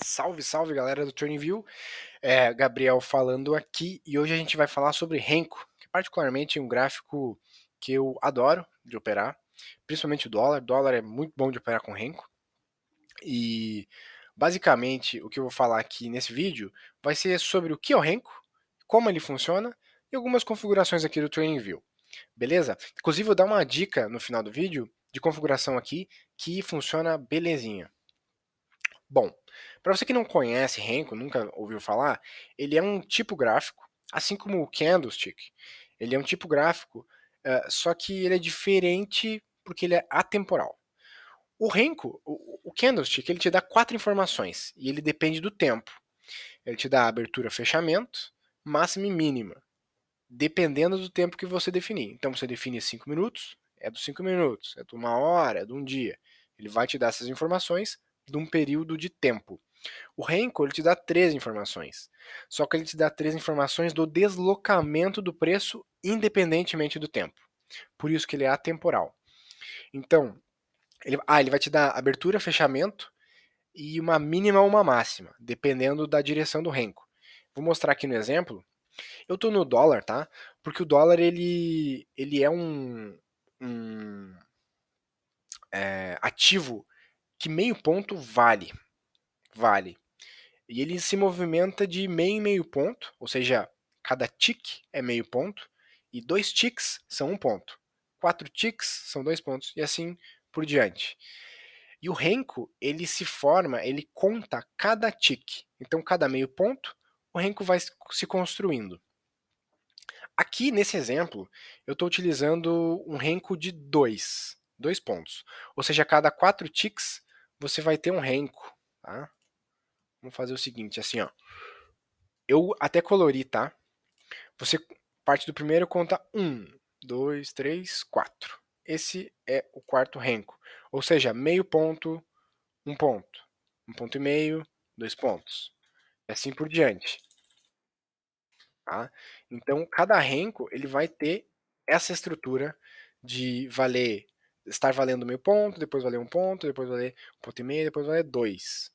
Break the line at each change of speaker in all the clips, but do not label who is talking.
Salve, salve galera do TradingView, Gabriel falando aqui e hoje a gente vai falar sobre Renko, que particularmente é um gráfico que eu adoro de operar, principalmente o dólar. O dólar é muito bom de operar com Renko e basicamente o que eu vou falar aqui nesse vídeo vai ser sobre o que é o Renko, como ele funciona e algumas configurações aqui do TradingView, beleza? Inclusive eu vou dar uma dica no final do vídeo de configuração aqui que funciona belezinha. Bom, para você que não conhece Renko, nunca ouviu falar, ele é um tipo gráfico, assim como o Candlestick. Ele é um tipo gráfico, só que ele é diferente porque ele é atemporal. O Renko, o Candlestick, ele te dá 4 informações e ele depende do tempo. Ele te dá abertura, fechamento, máxima e mínima, dependendo do tempo que você definir. Então você define 5 minutos, é dos 5 minutos, é de uma hora, é de um dia. Ele vai te dar essas informações de um período de tempo. O Renko ele te dá 3 informações, só que ele te dá 3 informações do deslocamento do preço independentemente do tempo. Por isso que ele é atemporal. Então, ele vai te dar abertura, fechamento e uma mínima ou uma máxima, dependendo da direção do Renko. Vou mostrar aqui no exemplo. Eu estou no dólar, tá? Porque o dólar ele é um ativo que meio ponto vale. E ele se movimenta de meio em meio ponto, ou seja, cada tick é meio ponto, e 2 ticks são 1 ponto. 4 ticks são 2 pontos, e assim por diante. E o Renko, ele se forma, ele conta cada tick. Então, cada meio ponto, o Renko vai se construindo. Aqui, nesse exemplo, eu estou utilizando um Renko de 2 pontos. Ou seja, a cada 4 ticks, você vai ter um Renko. Tá? Vamos fazer o seguinte, assim, ó. Eu até colori, tá? Você parte do primeiro, conta 1, 2, 3, 4. Esse é o quarto Renko. Ou seja, meio ponto, 1 ponto. 1 ponto e meio, 2 pontos. E assim por diante. Tá? Então, cada Renko ele vai ter essa estrutura de estar valendo meio ponto, depois valer 1 ponto, depois valer 1 ponto e meio, depois valer 2.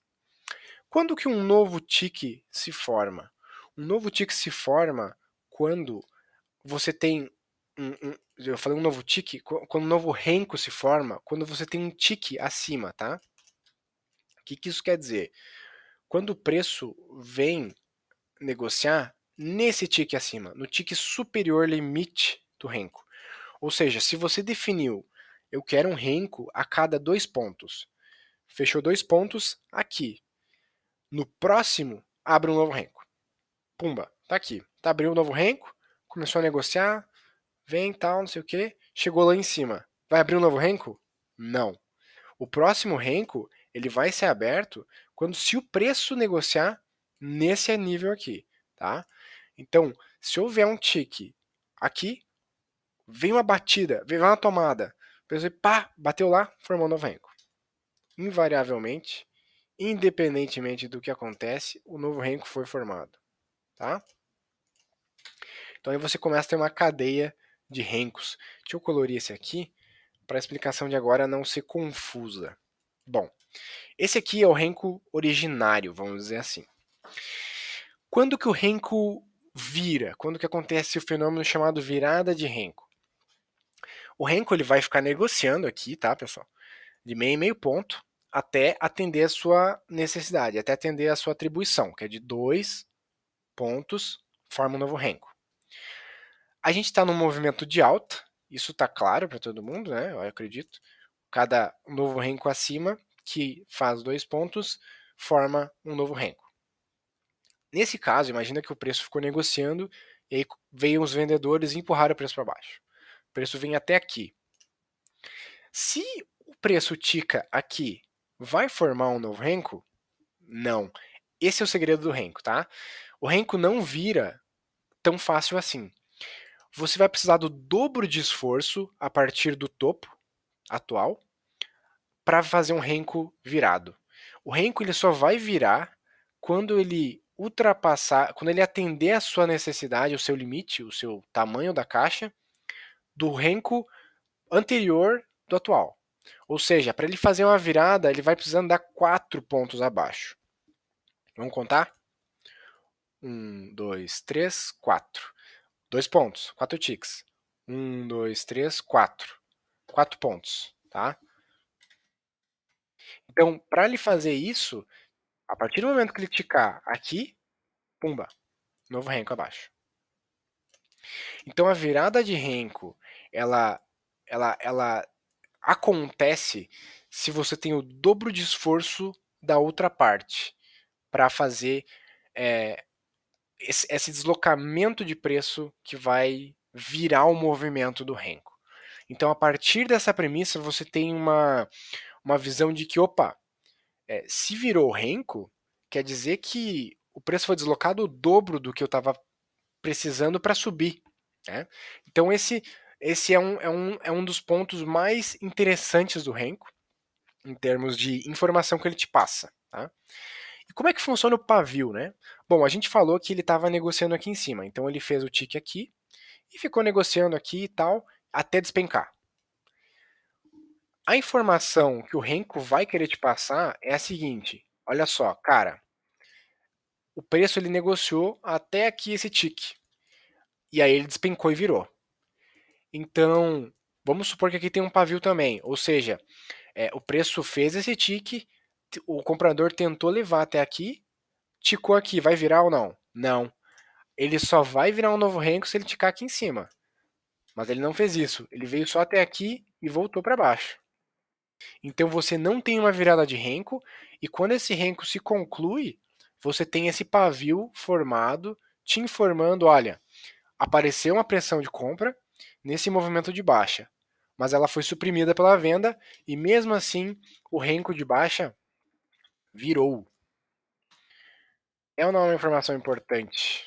Quando que um novo tick se forma? Um novo tick se forma quando você tem eu falei um novo tick, quando um novo Renko se forma, quando você tem um tick acima, tá? O que isso quer dizer? Quando o preço vem negociar nesse tick acima, no tick superior limite do Renko. Ou seja, se você definiu, eu quero um Renko a cada 2 pontos, fechou 2 pontos aqui. No próximo, abre um novo Renko. Pumba, tá aqui. Tá abrindo um novo Renko, começou a negociar, vem tal, não sei o que, chegou lá em cima. Vai abrir um novo Renko? Não. O próximo Renko, ele vai ser aberto quando se o preço negociar nesse nível aqui, tá? Então, se houver um tick aqui, vem uma batida, vem uma tomada, o preço pá, bateu lá, formou um novo Renko. Invariavelmente, independentemente do que acontece, o novo Renko foi formado, tá? Então aí você começa a ter uma cadeia de Renkos. Deixa eu colorir esse aqui para a explicação de agora não ser confusa. Bom, esse aqui é o Renko originário, vamos dizer assim. Quando que o Renko vira? Quando que acontece o fenômeno chamado virada de Renko? O Renko ele vai ficar negociando aqui, tá, pessoal? De meio em meio ponto até atender a sua necessidade, até atender a sua atribuição, que é de 2 pontos, forma um novo Renko. A gente está num movimento de alta, isso está claro para todo mundo, né? Eu acredito. Cada novo Renko acima, que faz 2 pontos, forma um novo Renko. Nesse caso, imagina que o preço ficou negociando e aí veio os vendedores e empurraram o preço para baixo. O preço vem até aqui. Se o preço tica aqui, vai formar um novo Renko? Não. Esse é o segredo do Renko, tá? O Renko não vira tão fácil assim. Você vai precisar do dobro de esforço a partir do topo atual para fazer um Renko virado. O Renko ele só vai virar quando ele ultrapassar, quando ele atender a sua necessidade, o seu limite, o seu tamanho da caixa, do Renko anterior do atual. Ou seja, para ele fazer uma virada, ele vai precisando dar 4 pontos abaixo. Vamos contar? 1, 2, 3, 4. 2 pontos, 4 ticks. 1, 2, 3, 4. 4 pontos, tá? Então, para ele fazer isso, a partir do momento que ele ticar aqui, pumba, novo renco abaixo. Então, a virada de renco, ela acontece se você tem o dobro de esforço da outra parte para fazer esse deslocamento de preço que vai virar o movimento do renco. Então, a partir dessa premissa, você tem uma visão de que, opa, se virou renco, quer dizer que o preço foi deslocado o dobro do que eu estava precisando para subir. Né? Então, esse é um dos pontos mais interessantes do renco, em termos de informação que ele te passa. Tá? E como é que funciona o pavio, né? Bom, a gente falou que ele estava negociando aqui em cima, então ele fez o tique aqui e ficou negociando aqui e tal, até despencar. A informação que o renco vai querer te passar é a seguinte: olha só, cara, o preço ele negociou até aqui esse tique, e aí ele despencou e virou. Então, vamos supor que aqui tem um pavio também, ou seja, o preço fez esse tique, o comprador tentou levar até aqui, ticou aqui, vai virar ou não? Não. Ele só vai virar um novo renco se ele ticar aqui em cima. Mas ele não fez isso. Ele veio só até aqui e voltou para baixo. Então você não tem uma virada de renco, e quando esse renco se conclui, você tem esse pavio formado te informando, olha, apareceu uma pressão de compra nesse movimento de baixa, mas ela foi suprimida pela venda e mesmo assim o renco de baixa virou. É ou não uma informação importante?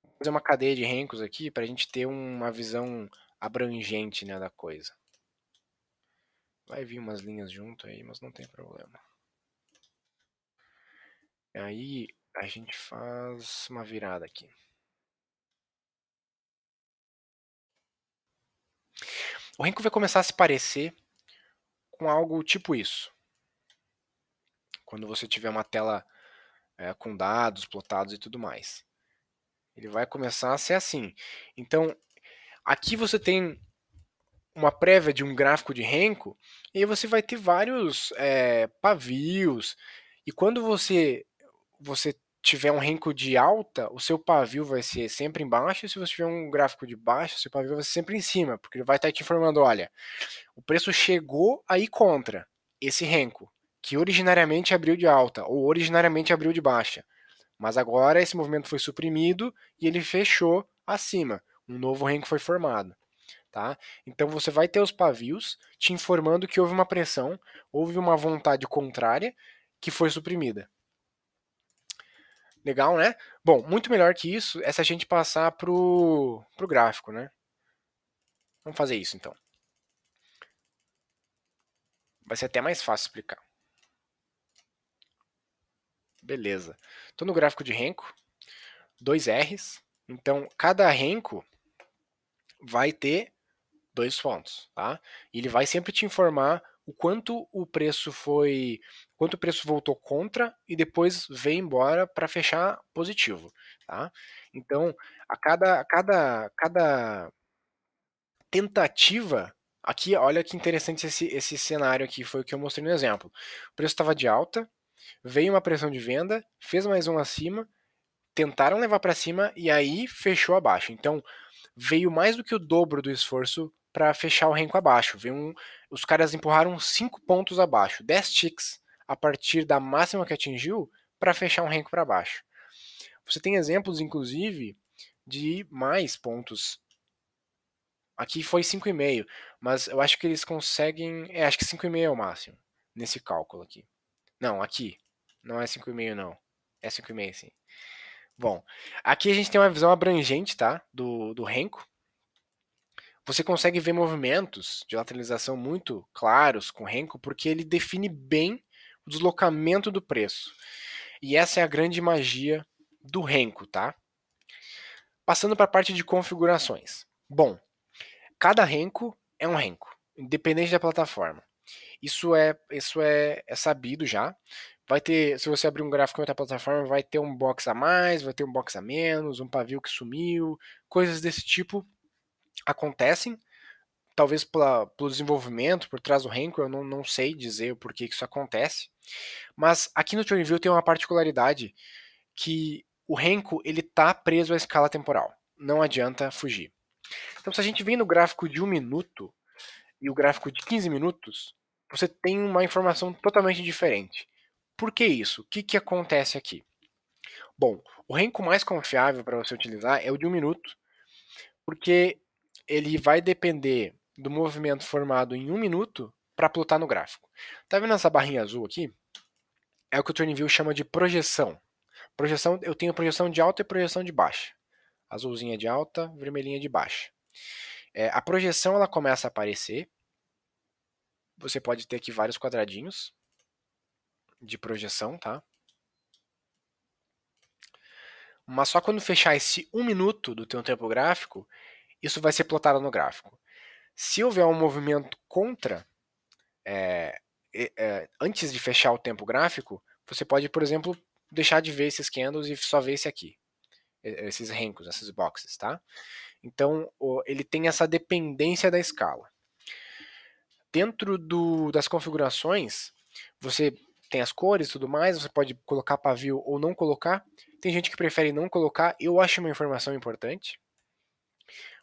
Vou fazer uma cadeia de rencos aqui para a gente ter uma visão abrangente, né, da coisa. Vai vir umas linhas junto aí, mas não tem problema. Aí a gente faz uma virada aqui. O renco vai começar a se parecer com algo tipo isso. Quando você tiver uma tela com dados plotados e tudo mais. Ele vai começar a ser assim. Então, aqui você tem uma prévia de um gráfico de renco, e aí você vai ter vários pavios. E quando você tiver um renco de alta, o seu pavio vai ser sempre embaixo, e se você tiver um gráfico de baixo, o seu pavio vai ser sempre em cima, porque ele vai estar te informando, olha, o preço chegou aí contra esse renco, que originariamente abriu de alta, ou originariamente abriu de baixa. Mas agora esse movimento foi suprimido e ele fechou acima. Um novo renco foi formado. Tá? Então você vai ter os pavios te informando que houve uma pressão, houve uma vontade contrária que foi suprimida. Legal, né? Bom, muito melhor que isso é se a gente passar pro gráfico, né? Vamos fazer isso então. Vai ser até mais fácil explicar. Beleza. Estou no gráfico de renco, 2 R's. Então, cada renco vai ter 2 pontos, tá? E ele vai sempre te informar o quanto o preço voltou contra e depois veio embora para fechar positivo, tá? Então, a cada tentativa aqui, olha que interessante esse cenário aqui, foi o que eu mostrei no exemplo. O preço estava de alta, veio uma pressão de venda, fez mais um acima, tentaram levar para cima e aí fechou abaixo. Então, veio mais do que o dobro do esforço para fechar o renco abaixo. Os caras empurraram 5 pontos abaixo, 10 ticks a partir da máxima que atingiu para fechar um renco para baixo. Você tem exemplos, inclusive, de mais pontos. Aqui foi 5,5, mas eu acho que eles conseguem. Acho que 5,5 é o máximo nesse cálculo aqui. Não, aqui. Não é 5,5, não. É 5,5, sim. Bom, aqui a gente tem uma visão abrangente, tá? Do renco. Você consegue ver movimentos de lateralização muito claros com o renco, porque ele define bem o deslocamento do preço. E essa é a grande magia do renco, tá? Passando para a parte de configurações. Bom, cada renco é um renco, independente da plataforma. Isso é sabido já, vai ter, se você abrir um gráfico em outra plataforma, vai ter um box a mais, vai ter um box a menos, um pavio que sumiu, coisas desse tipo acontecem. Talvez pelo desenvolvimento, por trás do Renko, eu não sei dizer o porquê que isso acontece. Mas aqui no TradingView tem uma particularidade que o Renko ele tá preso à escala temporal. Não adianta fugir. Então se a gente vem no gráfico de 1 minuto e o gráfico de 15 minutos, você tem uma informação totalmente diferente. Por que isso? O que acontece aqui? Bom, o Renko mais confiável para você utilizar é o de 1 minuto, porque ele vai depender do movimento formado em 1 minuto para plotar no gráfico. Tá vendo essa barrinha azul aqui? É o que o TradingView chama de projeção. Projeção, eu tenho projeção de alta e projeção de baixa. Azulzinha de alta, vermelhinha de baixa. A projeção ela começa a aparecer. Você pode ter aqui vários quadradinhos de projeção, tá? Mas só quando fechar esse 1 minuto do teu tempo gráfico, isso vai ser plotado no gráfico. Se houver um movimento contra, antes de fechar o tempo gráfico, você pode, por exemplo, deixar de ver esses candles e só ver esse aqui. Esses Renkos, esses boxes, tá? Então, ele tem essa dependência da escala. Dentro das configurações, você tem as cores e tudo mais, você pode colocar pavio ou não colocar. Tem gente que prefere não colocar, eu acho uma informação importante.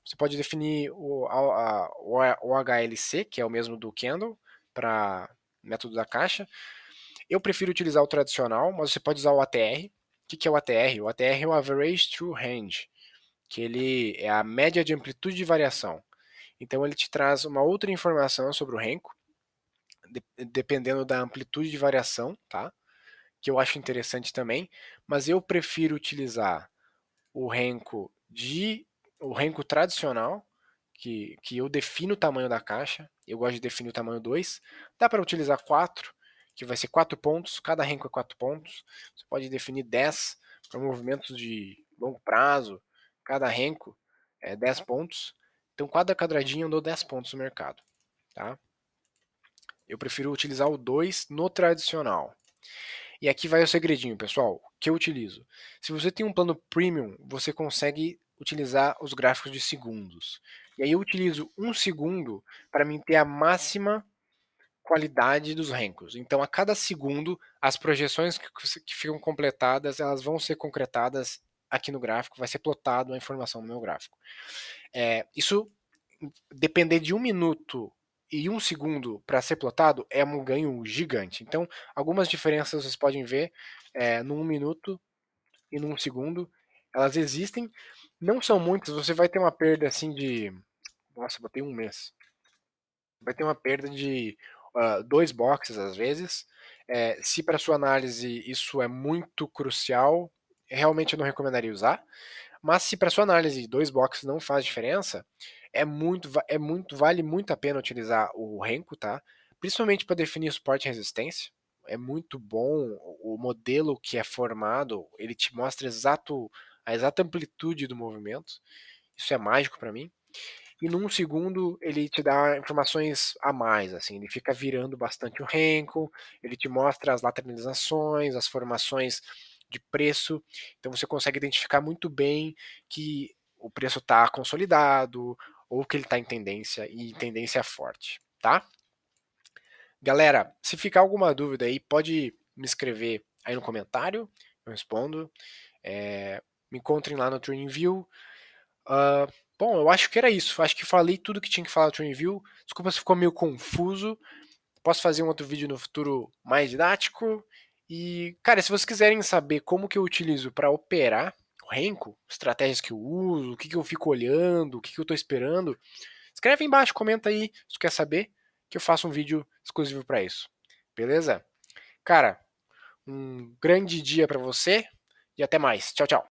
Você pode definir o HLC, que é o mesmo do candle, para método da caixa. Eu prefiro utilizar o tradicional, mas você pode usar o ATR. O que é o ATR? O ATR é o Average True Range, que ele é a média de amplitude de variação. Então ele te traz uma outra informação sobre o Renko, dependendo da amplitude de variação, tá? Que eu acho interessante também, mas eu prefiro utilizar o Renko tradicional, que eu defino o tamanho da caixa. Eu gosto de definir o tamanho 2. Dá para utilizar 4, que vai ser 4 pontos, cada Renko é 4 pontos. Você pode definir 10 para movimentos de longo prazo, cada Renko é 10 pontos. Então cada quadradinho eu dou 10 pontos no mercado, tá? Eu prefiro utilizar o 2 no tradicional. E aqui vai o segredinho, pessoal, que eu utilizo. Se você tem um plano premium, você consegue utilizar os gráficos de segundos. E aí eu utilizo 1 segundo para mim ter a máxima qualidade dos Renkos. Então, a cada segundo, as projeções que ficam completadas, elas vão ser concretadas aqui no gráfico, vai ser plotado a informação no meu gráfico. Isso, depender de 1 minuto e 1 segundo para ser plotado, é um ganho gigante. Então, algumas diferenças vocês podem ver no 1 minuto e no 1 segundo. Elas existem, não são muitas, você vai ter uma perda assim de... Nossa, botei um mês. Vai ter uma perda de 2 boxes às vezes. Se para sua análise isso é muito crucial, realmente eu não recomendaria usar. Mas se para sua análise 2 boxes não faz diferença, vale muito a pena utilizar o Renko, tá? Principalmente para definir suporte e resistência. É muito bom o modelo que é formado, ele te mostra a exata amplitude do movimento. Isso é mágico para mim. E num segundo ele te dá informações a mais, assim, ele fica virando bastante o Renko, ele te mostra as lateralizações, as formações de preço, então você consegue identificar muito bem que o preço está consolidado ou que ele está em tendência e em tendência forte, tá? Galera, se ficar alguma dúvida aí, pode me escrever aí no comentário, eu respondo. Me encontrem lá no TradingView. Bom, eu acho que era isso. Acho que falei tudo que tinha que falar do TradingView. Desculpa se ficou meio confuso. Posso fazer um outro vídeo no futuro mais didático. E, cara, se vocês quiserem saber como que eu utilizo para operar o Renko, estratégias que eu uso, o que eu fico olhando, o que eu estou esperando, escreve aí embaixo, comenta aí se quer saber, que eu faço um vídeo exclusivo para isso. Beleza? Cara, um grande dia para você e até mais. Tchau, tchau.